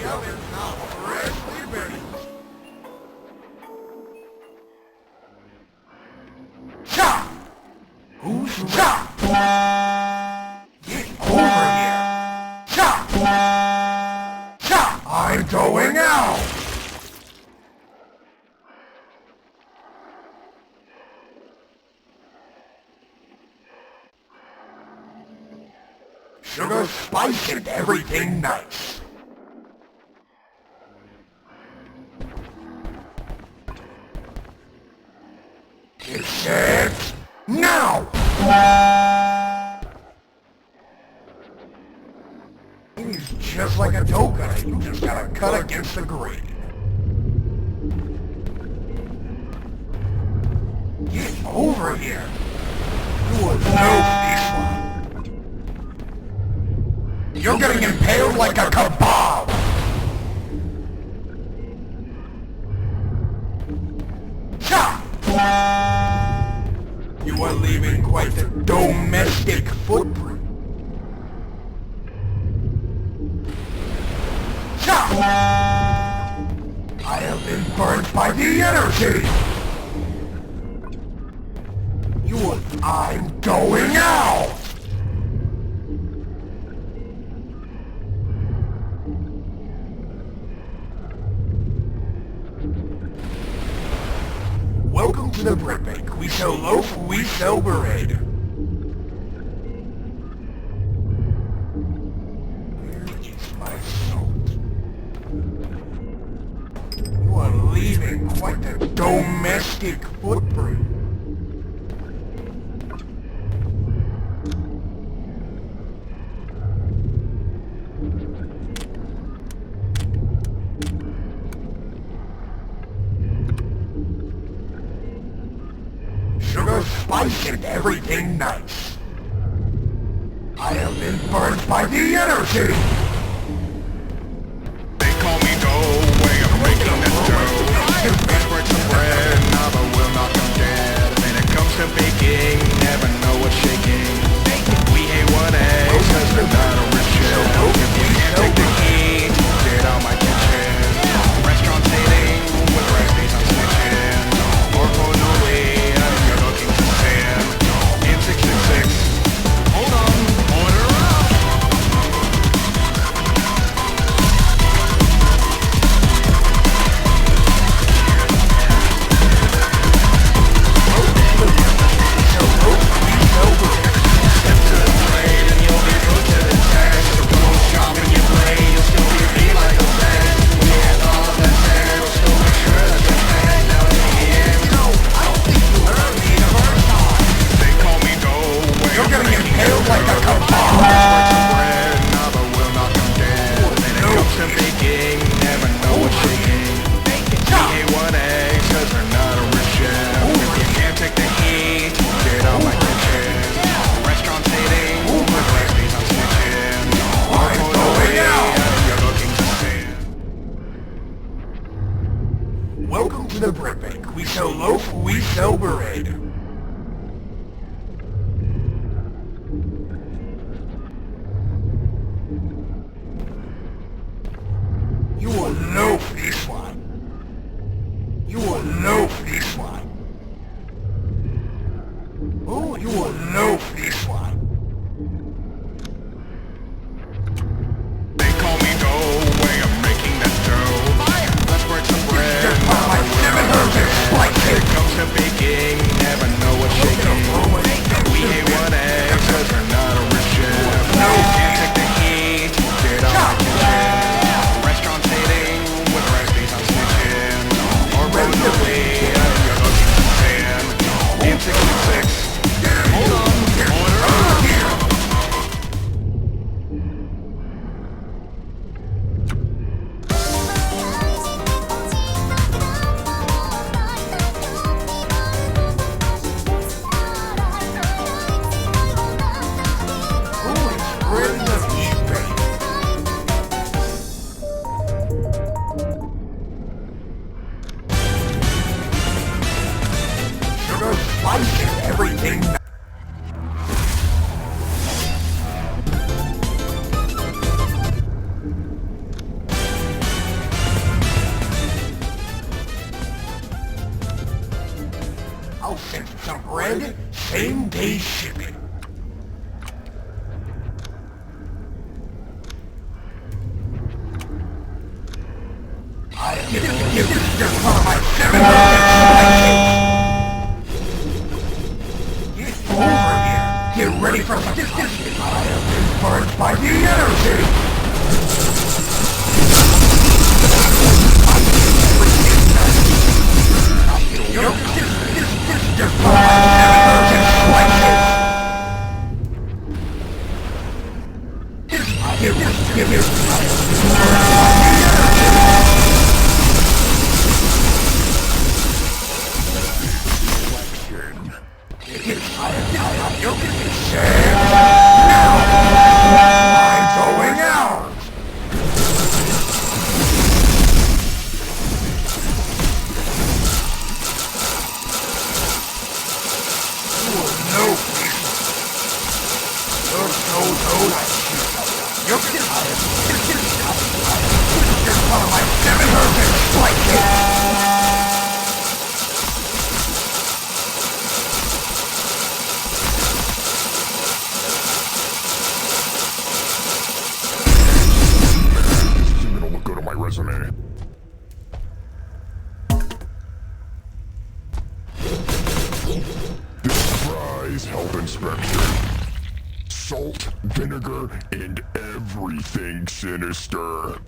oven's not freshly baked. Chop! Who's chop? Get over here! Chop! Chop! I'm going out! Sugar, spice, and everything nice. Get set, now! He's just like a dough guy, you just gotta cut against the grain. Get over here! You will know this one. You're getting impaled like a kebab! Chop! You are leaving quite the domestic footprint. Chop! I have been burnt by the energy! I'm going out! Welcome to the bread bank. We sell loaf, we sell bread. Where is my salt? You are leaving quite the domestic footprint. Sugar, spice, and everything nice. I have been burned by the energy! They call me dough, way I'm making this dough. Best breaks of bread, never will not come dead. When it comes to baking, never know what's shaking. We hate what eggs, cause we're not original. If you can't take the heat, get out my kitchen. Restaurant dating, with recipes I'm snitching. Or for no way. In 666, hold on, order up! Step to the plate and you'll be put to the test. So go shop and you play, you'll still be like a vet. We had all of that there, so make sure that you're fed. Now in the end, no, I don't think you heard me the first time. They call me dough, You're getting impaled like a kebab! bread, never will not come dead. When it comes to baking, never know what's shaking. We hate what eggs, cause we're not original. If you can't take the heat, get out my kitchen. Restaurant dating, with recipes I'm snitching. I'm going out! You're looking to sin. Welcome to the bread bank. We sell loaf, we sell bread. You will loaf this one. You will loaf this one. Oh, you will loaf this one. They call me dough, way I'm making that dough. Let's break some bread. Just put my 7 herbs and spice When it. it comes to baking, never know what's shaking. We hate what eggs, cause we're not original. No, you can't take the heat, get out my kitchen. Restaurant dating, with recipes I'm snitching. Or run away, you're looking to sin. In 666, hold on, order up. Everything. bread, same day shipping. I am just one of my 7 Get over here! Get ready for some discussion! I have been burned by the energy! You're just one of my 7 This surprise health inspection. Salt, vinegar, and everything sinister.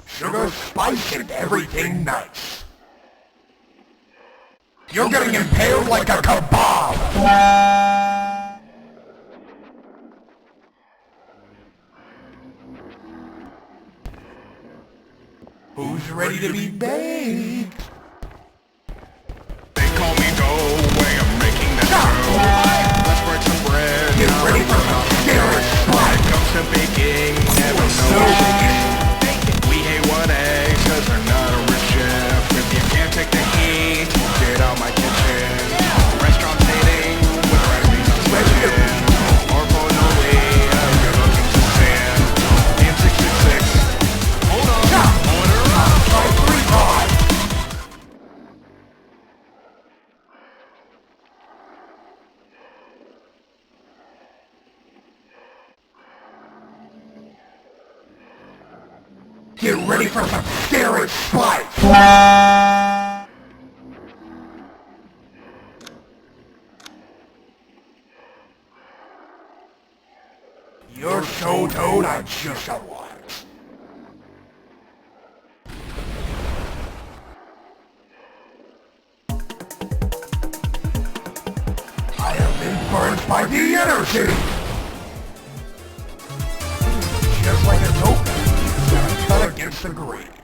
Sugar, spice, and everything nice. You're getting impaled like a kebab! Who's ready to be baked? They call me dough, way I'm making that dough. Let's break some bread. Get ready for some scary When it comes to baking, never know what shaking. We hate one egg, cause we're not a rich chef. If you can't take the heat, get out my kitchen. Restaurant dating with recipes on switching. Or Bonolia, you're looking to sin. In 666, hold on, order up. Get ready for some scary spice! You're so toad, I just got one. I have been burned by the energy! Just like a coke, you gotta cut against the grain.